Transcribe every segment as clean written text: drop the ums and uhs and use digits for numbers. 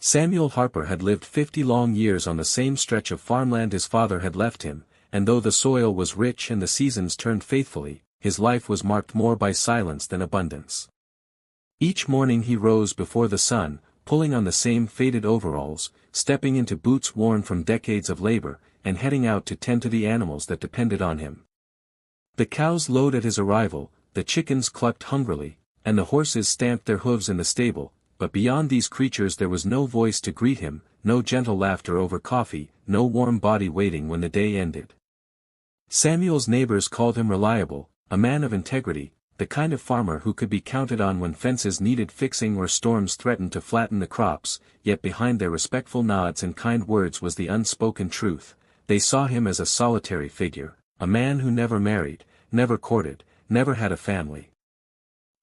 Samuel Harper had lived 50 long years on the same stretch of farmland his father had left him, and though the soil was rich and the seasons turned faithfully, his life was marked more by silence than abundance. Each morning he rose before the sun, pulling on the same faded overalls, stepping into boots worn from decades of labor, and heading out to tend to the animals that depended on him. The cows lowed at his arrival, the chickens clucked hungrily, and the horses stamped their hooves in the stable, but beyond these creatures there was no voice to greet him, no gentle laughter over coffee, no warm body waiting when the day ended. Samuel's neighbors called him reliable, a man of integrity, the kind of farmer who could be counted on when fences needed fixing or storms threatened to flatten the crops, yet behind their respectful nods and kind words was the unspoken truth. They saw him as a solitary figure, a man who never married, never courted, never had a family.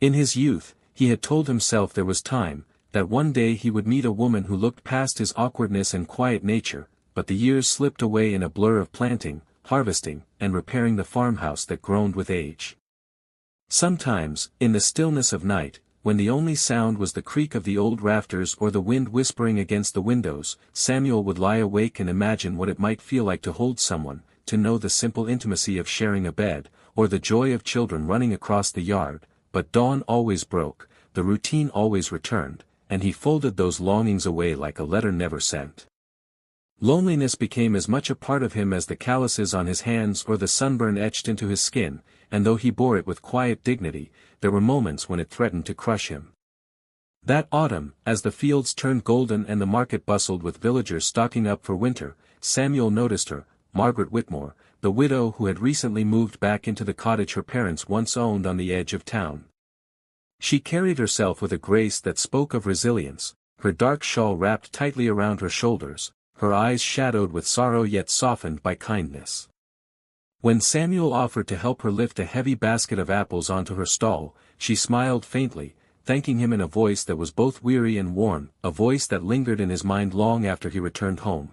In his youth, he had told himself there was time, that one day he would meet a woman who looked past his awkwardness and quiet nature, but the years slipped away in a blur of planting, harvesting, and repairing the farmhouse that groaned with age. Sometimes, in the stillness of night, when the only sound was the creak of the old rafters or the wind whispering against the windows, Samuel would lie awake and imagine what it might feel like to hold someone, to know the simple intimacy of sharing a bed, or the joy of children running across the yard. But dawn always broke, the routine always returned, and he folded those longings away like a letter never sent. Loneliness became as much a part of him as the calluses on his hands or the sunburn etched into his skin, and though he bore it with quiet dignity, there were moments when it threatened to crush him. That autumn, as the fields turned golden and the market bustled with villagers stocking up for winter, Samuel noticed her, Margaret Whitmore, the widow who had recently moved back into the cottage her parents once owned on the edge of town. She carried herself with a grace that spoke of resilience, her dark shawl wrapped tightly around her shoulders, her eyes shadowed with sorrow yet softened by kindness. When Samuel offered to help her lift a heavy basket of apples onto her stall, she smiled faintly, thanking him in a voice that was both weary and warm, a voice that lingered in his mind long after he returned home.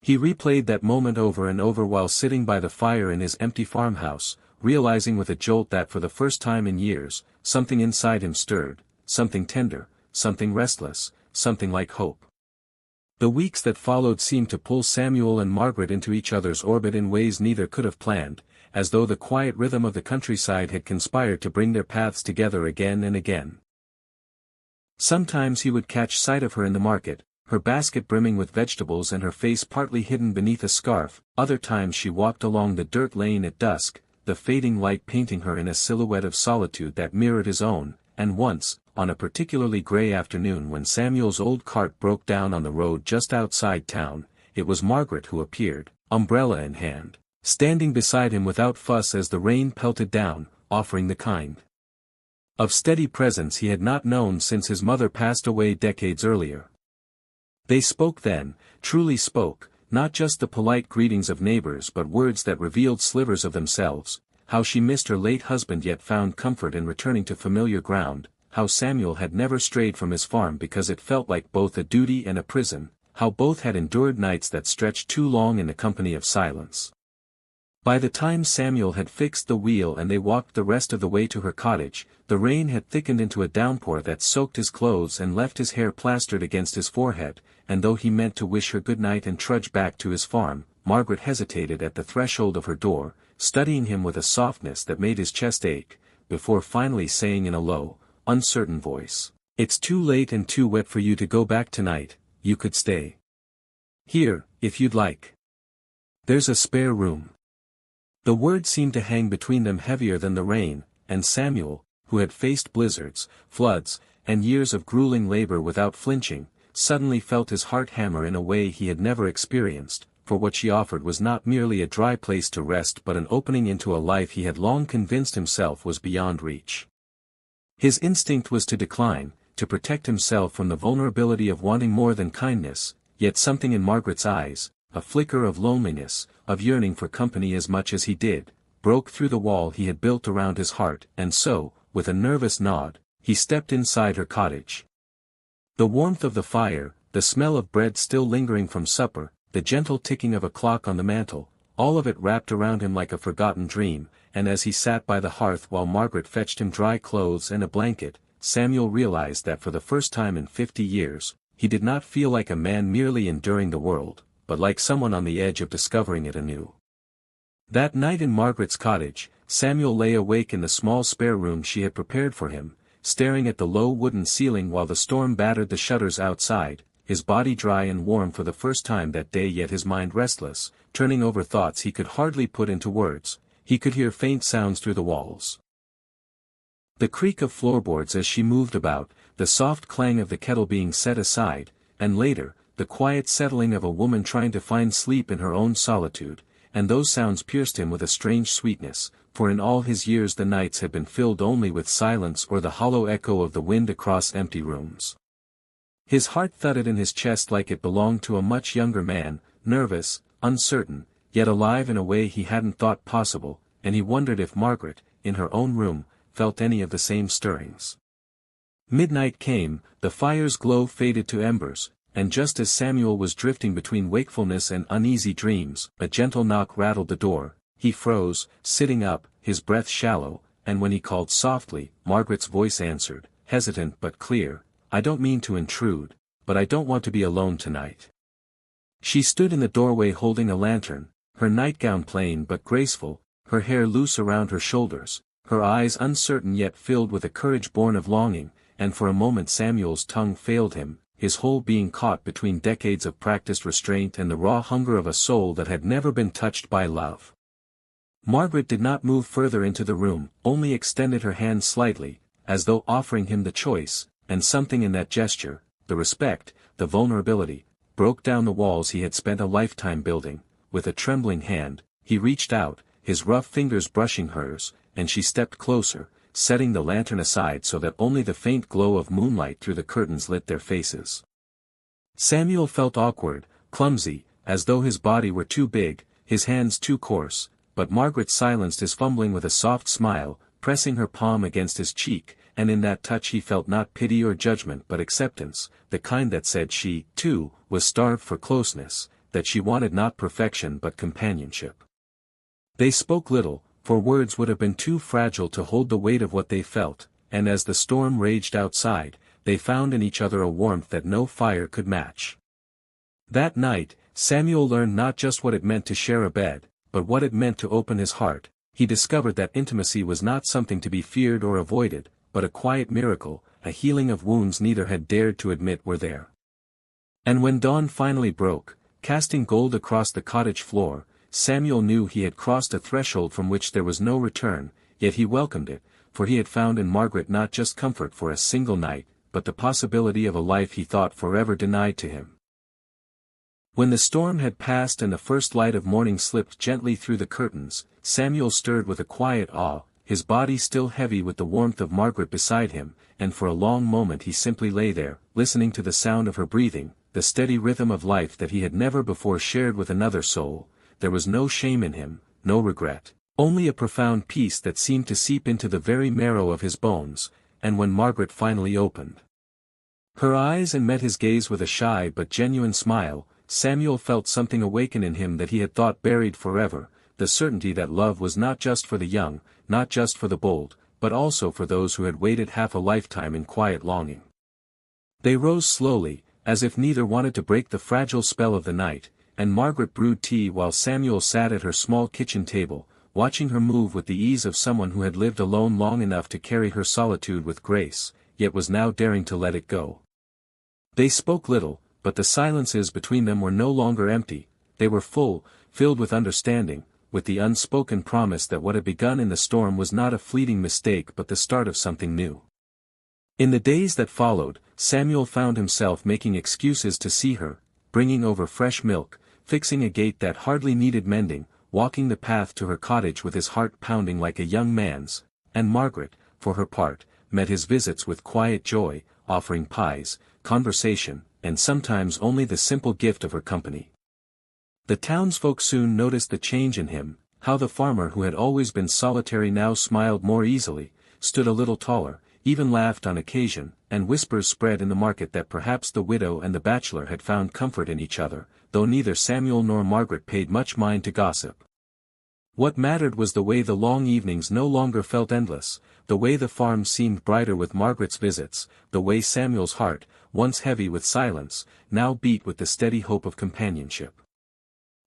He replayed that moment over and over while sitting by the fire in his empty farmhouse, realizing with a jolt that for the first time in years, something inside him stirred, something tender, something restless, something like hope. The weeks that followed seemed to pull Samuel and Margaret into each other's orbit in ways neither could have planned, as though the quiet rhythm of the countryside had conspired to bring their paths together again and again. Sometimes he would catch sight of her in the market, her basket brimming with vegetables and her face partly hidden beneath a scarf. Other times she walked along the dirt lane at dusk, the fading light painting her in a silhouette of solitude that mirrored his own, and once, on a particularly gray afternoon when Samuel's old cart broke down on the road just outside town, it was Margaret who appeared, umbrella in hand, standing beside him without fuss as the rain pelted down, offering the kind of steady presence he had not known since his mother passed away decades earlier. They spoke then, truly spoke, not just the polite greetings of neighbors but words that revealed slivers of themselves, how she missed her late husband yet found comfort in returning to familiar ground, how Samuel had never strayed from his farm because it felt like both a duty and a prison, how both had endured nights that stretched too long in the company of silence. By the time Samuel had fixed the wheel and they walked the rest of the way to her cottage, the rain had thickened into a downpour that soaked his clothes and left his hair plastered against his forehead, and though he meant to wish her good night and trudge back to his farm, Margaret hesitated at the threshold of her door, studying him with a softness that made his chest ache, before finally saying in a low, uncertain voice, "It's too late and too wet for you to go back tonight, you could stay here, if you'd like. There's a spare room." The words seemed to hang between them heavier than the rain, and Samuel, who had faced blizzards, floods, and years of grueling labor without flinching, suddenly felt his heart hammer in a way he had never experienced, for what she offered was not merely a dry place to rest but an opening into a life he had long convinced himself was beyond reach. His instinct was to decline, to protect himself from the vulnerability of wanting more than kindness, yet something in Margaret's eyes, a flicker of loneliness, of yearning for company as much as he did, broke through the wall he had built around his heart, and so, with a nervous nod, he stepped inside her cottage. The warmth of the fire, the smell of bread still lingering from supper, the gentle ticking of a clock on the mantel, all of it wrapped around him like a forgotten dream, and as he sat by the hearth while Margaret fetched him dry clothes and a blanket, Samuel realized that for the first time in 50 years, he did not feel like a man merely enduring the world, but like someone on the edge of discovering it anew. That night in Margaret's cottage, Samuel lay awake in the small spare room she had prepared for him, staring at the low wooden ceiling while the storm battered the shutters outside, his body dry and warm for the first time that day yet his mind restless, turning over thoughts he could hardly put into words. He could hear faint sounds through the walls. The creak of floorboards as she moved about, the soft clang of the kettle being set aside, and later, the quiet settling of a woman trying to find sleep in her own solitude, and those sounds pierced him with a strange sweetness, for in all his years the nights had been filled only with silence or the hollow echo of the wind across empty rooms. His heart thudded in his chest like it belonged to a much younger man, nervous, uncertain, yet alive in a way he hadn't thought possible, and he wondered if Margaret, in her own room, felt any of the same stirrings. Midnight came, the fire's glow faded to embers, and just as Samuel was drifting between wakefulness and uneasy dreams, a gentle knock rattled the door. He froze, sitting up, his breath shallow, and when he called softly, Margaret's voice answered, hesitant but clear, "I don't mean to intrude, but I don't want to be alone tonight." She stood in the doorway holding a lantern, her nightgown plain but graceful, her hair loose around her shoulders, her eyes uncertain yet filled with a courage born of longing, and for a moment Samuel's tongue failed him, his whole being caught between decades of practiced restraint and the raw hunger of a soul that had never been touched by love. Margaret did not move further into the room, only extended her hand slightly, as though offering him the choice, and something in that gesture, the respect, the vulnerability, broke down the walls he had spent a lifetime building. With a trembling hand, he reached out, his rough fingers brushing hers, and she stepped closer, setting the lantern aside so that only the faint glow of moonlight through the curtains lit their faces. Samuel felt awkward, clumsy, as though his body were too big, his hands too coarse, but Margaret silenced his fumbling with a soft smile, pressing her palm against his cheek, and in that touch he felt not pity or judgment but acceptance, the kind that said she, too, was starved for closeness, that she wanted not perfection but companionship. They spoke little, for words would have been too fragile to hold the weight of what they felt, and as the storm raged outside, they found in each other a warmth that no fire could match. That night, Samuel learned not just what it meant to share a bed, but what it meant to open his heart. He discovered that intimacy was not something to be feared or avoided, but a quiet miracle, a healing of wounds neither had dared to admit were there. And when dawn finally broke, casting gold across the cottage floor, Samuel knew he had crossed a threshold from which there was no return, yet he welcomed it, for he had found in Margaret not just comfort for a single night, but the possibility of a life he thought forever denied to him. When the storm had passed and the first light of morning slipped gently through the curtains, Samuel stirred with a quiet awe, his body still heavy with the warmth of Margaret beside him, and for a long moment he simply lay there, listening to the sound of her breathing, the steady rhythm of life that he had never before shared with another soul. There was no shame in him, no regret, only a profound peace that seemed to seep into the very marrow of his bones, and when Margaret finally opened her eyes and met his gaze with a shy but genuine smile, Samuel felt something awaken in him that he had thought buried forever, the certainty that love was not just for the young, not just for the bold, but also for those who had waited half a lifetime in quiet longing. They rose slowly, as if neither wanted to break the fragile spell of the night, and Margaret brewed tea while Samuel sat at her small kitchen table, watching her move with the ease of someone who had lived alone long enough to carry her solitude with grace, yet was now daring to let it go. They spoke little, but the silences between them were no longer empty, they were full, filled with understanding, with the unspoken promise that what had begun in the storm was not a fleeting mistake but the start of something new. In the days that followed, Samuel found himself making excuses to see her, bringing over fresh milk, fixing a gate that hardly needed mending, walking the path to her cottage with his heart pounding like a young man's, and Margaret, for her part, met his visits with quiet joy, offering pies, conversation, and sometimes only the simple gift of her company. The townsfolk soon noticed the change in him, how the farmer who had always been solitary now smiled more easily, stood a little taller, even laughed on occasion, and whispers spread in the market that perhaps the widow and the bachelor had found comfort in each other, though neither Samuel nor Margaret paid much mind to gossip. What mattered was the way the long evenings no longer felt endless, the way the farm seemed brighter with Margaret's visits, the way Samuel's heart, once heavy with silence, now beat with the steady hope of companionship.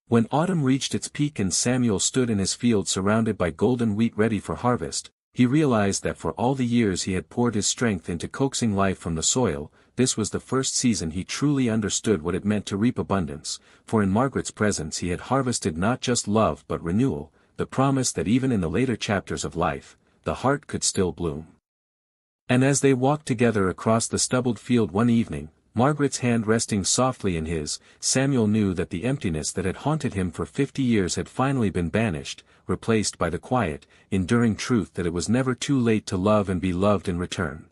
When autumn reached its peak and Samuel stood in his field surrounded by golden wheat ready for harvest, he realized that for all the years he had poured his strength into coaxing life from the soil, this was the first season he truly understood what it meant to reap abundance, for in Margaret's presence he had harvested not just love but renewal, the promise that even in the later chapters of life, the heart could still bloom. And as they walked together across the stubbled field one evening, Margaret's hand resting softly in his, Samuel knew that the emptiness that had haunted him for 50 years had finally been banished, replaced by the quiet, enduring truth that it was never too late to love and be loved in return.